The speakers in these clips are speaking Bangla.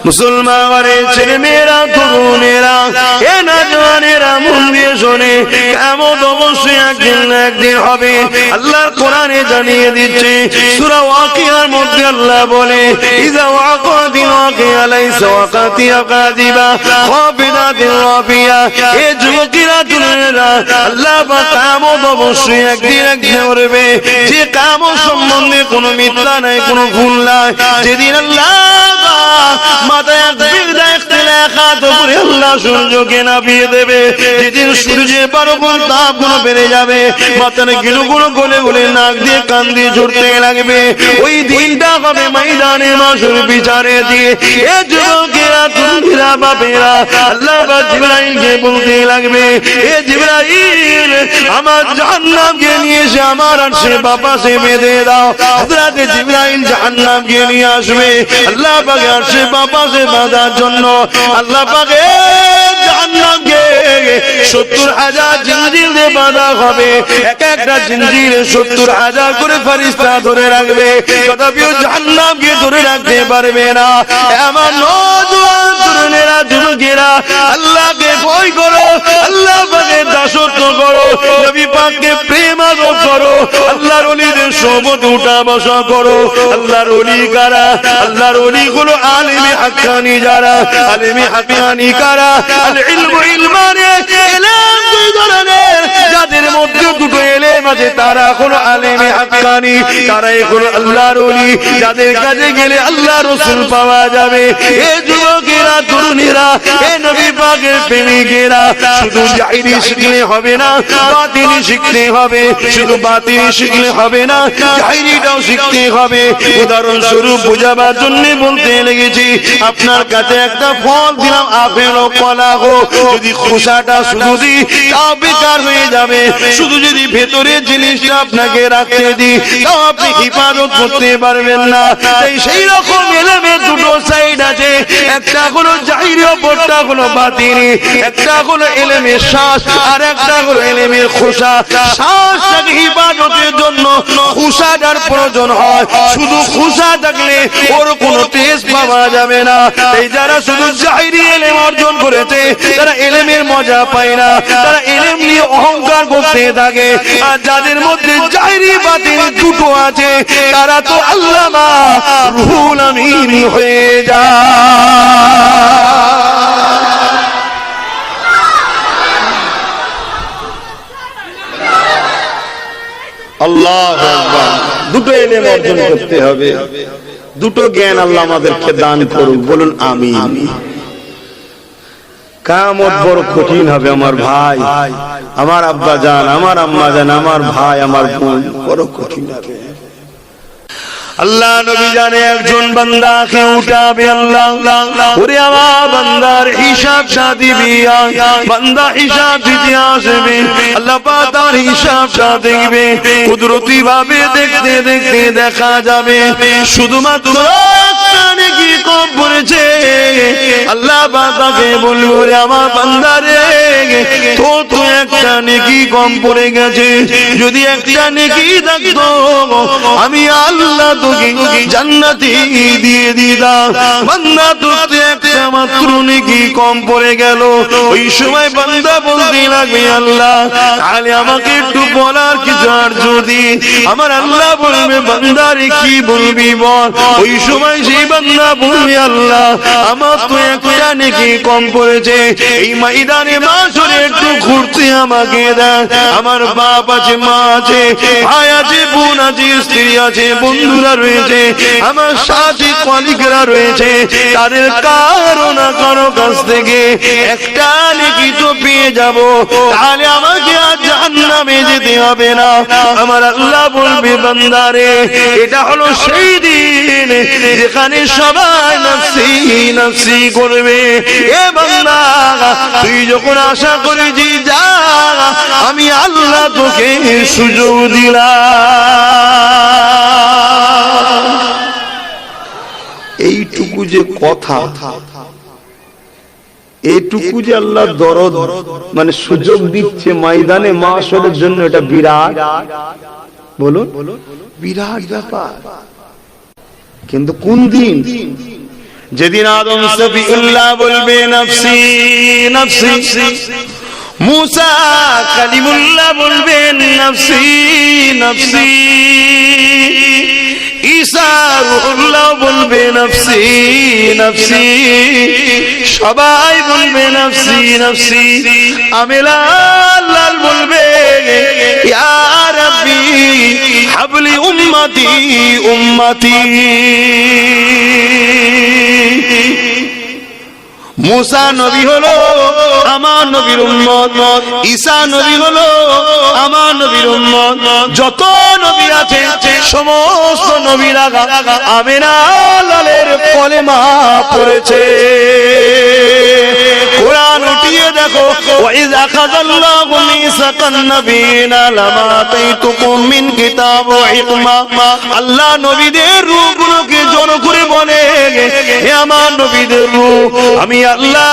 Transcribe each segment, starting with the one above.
মুসলমানের ছেলে মেয়েরা, তরুণেরা, এ নওজওয়ানেরা মন দিয়ে শোনে, কিয়ামত অবশ্যই একদিন না একদিন হবে। আল্লাহর কোরআনে জানিয়ে দিচ্ছে, সূরা ওয়াকিয়ার মধ্যে আল্লাহ বলে, ইযা ওয়াকাতিল ওয়াকিয়া লাইসা ওয়াকাতিয়া কাযিবা খাফিদাতির রাফিয়া। এ যুবকেরা, তরুণেরা, আল্লাহ পাক কিয়ামত অবশ্যই একদিন একদিন করবে, যে কিয়ামত সম্বন্ধে কোনো মিথ্যা নাই, কোনো ভুল নাই। যেদিন আল্লাহ মাথায় আল্লাহ সূর্যকে নামিয়ে দেবে, যেদিন সূর্যের 12 গুণ তাপ গুলো বেড়ে যাবে, মাথার গিলু গুলো গলে গলে নাক দিয়ে কান দিয়ে ঝরতে লাগবে। ওই দিনটা হবে ময়দানে মাশর বিচারে দিয়ে। এ যুবকেরা, তরুণেরা, বাপেরা, আল্লাহ পাক জিবরাইলকে বলতে লাগবে, এ জিবরাইল, আমার জাহান্নামকে নিয়ে এসে আমার আরশে বাপাসে বেঁধে দাও। হযরত জিবরাইল জাহান্নামকে নিয়ে আসবে আল্লাহ পাকের আরশে বাপাসে বাঁধার জন্য। আল্লাহ পাকে জাহান্নামকে 70,000 জিঞ্জির দিয়ে বাঁধা হবে। এক একটা জিঞ্জিরে 70,000 করে ফেরেশতা ধরে রাখবে, তথাপিও জাহান্নামকে ধরে রাখতে পারবে না। আমার নওজওয়ান তরুণেরা, যুবকেরা, আল্লাহকে ভয় করো, আল্লাহ পাকের দাসত্ব করো, নবী পাককে প্রেম আদর করো, আল্লাহর ওলিদের সোহবতে উঠা বসা করো। আল্লাহর ওলি কারা? আল্লাহর ওলি হলো আলেমে হাক্কানি। যারা আলেমে হাক্কানি কারা? আল ইলমু ইলমানে, ইলম দুই ধরনের, যাদের মধ্যে দুটো ইলম আছে তারা হলো আলেমে হাক্কানি, তারাই হলো আল্লাহর ওলি, যাদের কাছে গেলে আল্লাহ রাসূল পাওয়া যাবে। এ যুবকেরা, তরুণেরা, এ নবী পাকের প্রেমিকেরা, শুধু জাহিরি শিখলে হবে না, বাতিনি শিখতে হবে। শুধু বাতিনি শিখলে হবে না, জাহিরিটাও শিখতে হবে। উদাহরণস্বরূপ বোঝাবার জন্য বলতে লেগেছি, আপনার কাছে একটা ফল দিলাম, আপেল ও কলা হোক, যদি খোসাটা শুধু দিই তাও বেকার হয়ে যাবে। শুধু যদি ভেতরের জিনিসটা আপনাকে রাখতে দিই তাও আপনি হিফাজত করতে পারবেন না। তাই সেই রকম ইলমের দুটো সাইড আছে, একটা হলো জাহিরি, অপরটা হলো বাতিনি। একটা হলো ইলমের শ্বাস, আর একটা হলো ইলমের খোসা। শ্বাসটাকে হিফাজতের জন্য খোসাটার প্রয়োজন হয়, শুধু খোসা থাকলে ওর কোনো তেজ পাওয়া যাবে না। এই যারা শুধু জাহিরি ইলম অর্জন করেছে তারা ইলমের মজা পায় না, তারা ইলম নিয়ে অহংকার করতে থাকে। আর যাদের মধ্যে জাহিরি বাতিনি দুটো আছে তারা তো আল্লামা রুহুল আমিন হয়ে যায়। আল্লাহু আকবার। দুটো ইলম অর্জন করতে হবে, দুটো জ্ঞান আল্লাহ আমাদেরকে দান করুক, বলুন আমিন। কিয়ামত বড় কঠিন হবে আমার ভাই, আমার আব্বা জান, আমার আম্মা জান, আমার ভাই, আমার বোন, বড় কঠিন হবে। আল্লাহ নবী জানে একজন বান্দাকে উঠাবে আল্লাহ, ওরে আমার বান্দার হিসাব দিবি, বান্দা হিসাব দিতে আসবে, আল্লাহ পাক তার হিসাবটা দেখবে। কুদরতি ভাবে দেখতে দেখতে দেখা যাবে শুধুমাত্র নেকি কম পড়েছে। আল্লাহ পাক তাকে বলবে, ওরে আমার বান্দারে, তোর তো একটা নেকি কম পড়ে গেছে, যদি একটা নেকি থাকতো আমি আল্লাহ তোকে জান্নাতি দিয়ে দিতাম। বান্দা তোর তো একটা মাত্র নেকি কম পড়ে গেল। ওই সময় বান্দা বলতে লাগবে, আল্লাহ তাহলে আমাকে একটু বলার কিছু আর যদি। আমার আল্লাহ বলবে, বান্দারে কি বলবি বল। ওই সময় সেই বান্দা বলবে, আল্লাহ আমার তো একটা নেকি কম পড়েছে, এই ময়দানে মাশরে একটু ঘুরতে আমাকে দেন। আমার বাপ আছে, মা আছে, ভাই আছে, বোন আছে, স্ত্রী আছে, বন্ধুরা রয়েছে, আমার সাথী কলিগরা রয়েছে, তাদের কারো না কারো কাছ থেকে একটা নেকি তো পেয়ে যাব, তাহলে আমাকে আর জাহান্নামে যেতে হবে না। আমার আল্লাহ বলবে, বান্দারে এটা হলো সেই দিন যেখানে সবাই নফসি নফসি করবে। এ বান্দা, তুই যখন আশা করেছি যা, আমি আল্লাহ তোকে সুযোগ দিলাম। এইটুকু যে কথা, এইটুকু যে আল্লাহ দরদ মানে সুযোগ দিচ্ছে ময়দানে মাশরের জন্য, এটা বিরাট, বলুন বিরাট ব্যাপার। কিন্তু কোন দিন? যেদিন আদম সফিউল্লাহ বলবে নফসি নফসি, মুসা কালিমুল্লাহ বলবেন নফসি নফসি, ঈসা রূহুল্লাহ বলবে নফসি নফসি, সবাই বলবে নফসি নফসি। আমিলাল লাল বলবে ইয়া রাব্বি হাবলি উম্মতি উম্মতি। মুসা নবী হলো আমার নবীর উম্মত, ঈসা নবী হলো আমার নবীর উম্মত, যত নবী আছে সমস্ত নবীরা আমিনা লালের কলেমা পড়েছে। কোরআন উঠিয়ে দেখো, ওয়াইজ আখাযাল্লাহু মিসাকান নাবিয়িনা লামা আতাইতুকুম মিন কিতাব ওয়া হিকমা। আল্লাহ নবীদের রূহগুলোকে জোর করে বলে, হে আমার নবীদের রূহ, আমি আল্লাহ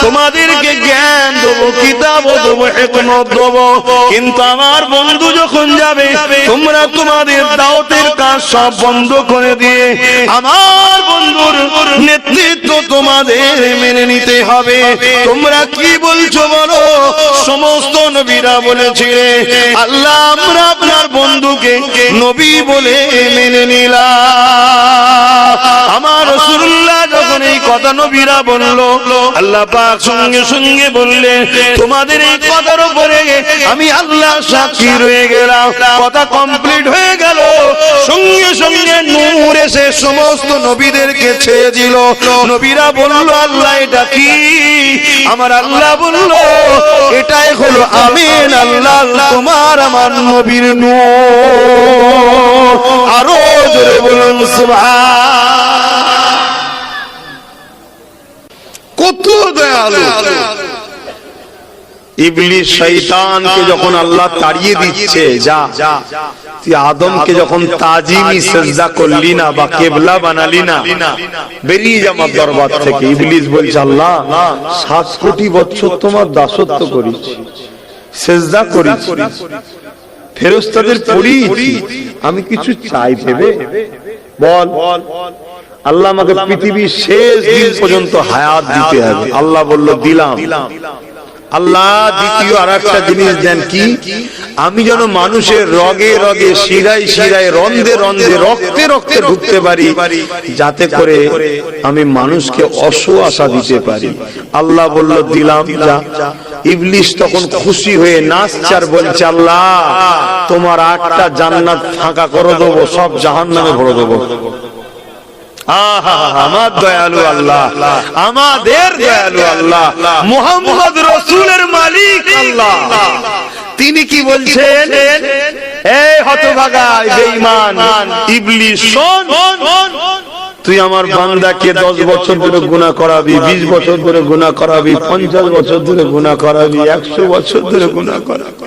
তোমাদেরকে জ্ঞান দেবো, কিতাব দেবো, হিকমত দেবো, কিন্তু আমার বন্ধু যখন যাবে তোমরা তোমাদের দাওয়াতের কাজ সব বন্ধ করে দিয়ে আমার বন্ধুর নেতৃত্ব তোমাদের মেনে নিতে হবে। তোমরা কি বলছো বলো? সমস্ত নবীরা বলেছিলে আল্লাহ আমরা আপনার বন্ধুকে নবী বলে মেনে নিলাম। আমার রাসূলুল্লাহ যখন এই কথা নবীরা বললো, আল্লাহ পাক সঙ্গে সঙ্গে বললেন তোমাদের এই কথার উপরে আমি আল্লাহ সাক্ষী রয়ে গেলাম। কথা কমপ্লিট হয়ে গেল, সঙ্গে সঙ্গে নূর এসে সমস্ত নবীদেরকে ছেয়ে দিল। নবীরা বলল আল্লাহ এটা কি? আমার আল্লাহ বলল এটাই হলো আমিন আল্লাহ তোমার আমার নবীর নূর। আরো জোরে বলুন সুবহান। কত দয়ালু! ইবলিস শয়তানকে যখন আল্লাহ তাড়িয়ে দিচ্ছে, যা তুই আদমকে যখন তাজিমি সিজদা করলি না বা কিবলা বানালি না, বেরিয়ে যা আমার দরবার থেকে। ইবলিস বলছে আল্লাহ 7 কোটি বছর তোমার দাসত্ব করেছি, সিজদা করেছি, ফেরেশতাদের পড়িয়েছি, আমি কিছু চাই ভেবে বল। আল্লাহ আমাকে পৃথিবীর শেষ দিন পর্যন্ত হায়াত দিতে হবে। আল্লাহ বলল দিলাম। আল্লাহ দ্বিতীয় আরেকটা জিনিস দেন কি? আমি যেন মানুষের রগে রগে শিরায় শিরায় রন্ধে রন্ধে রক্তে রক্তে ঢুকতে পারি, যাতে করে আমি মানুষকে অসুয়াশা দিতে পারি। আল্লাহ বলল দিলাম, যা। ইবলিস তখন খুশি হয়ে নাচছে আর বলছে আল্লাহ তোমার 8টা জান্নাত ফাঁকা করে দেবো, সব জাহান্নামে ভরে দেবো। আমার দয়ালু আল্লাহ, আমাদের দয়ালু আল্লাহ, মুহাম্মদ রাসূলের মালিক আল্লাহ, তিনি কি বলছেন? এই হতভাগা বেঈমান ইবলিস, শোন, তুই আমার বান্দাকে 10 বছর ধরে গুনাহ করাবি, 20 বছর ধরে গুনাহ করাবি, 50 বছর ধরে গুনাহ করাবি, 100 বছর ধরে গুনাহ করাবি,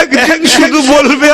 একদিন শুধু বলবে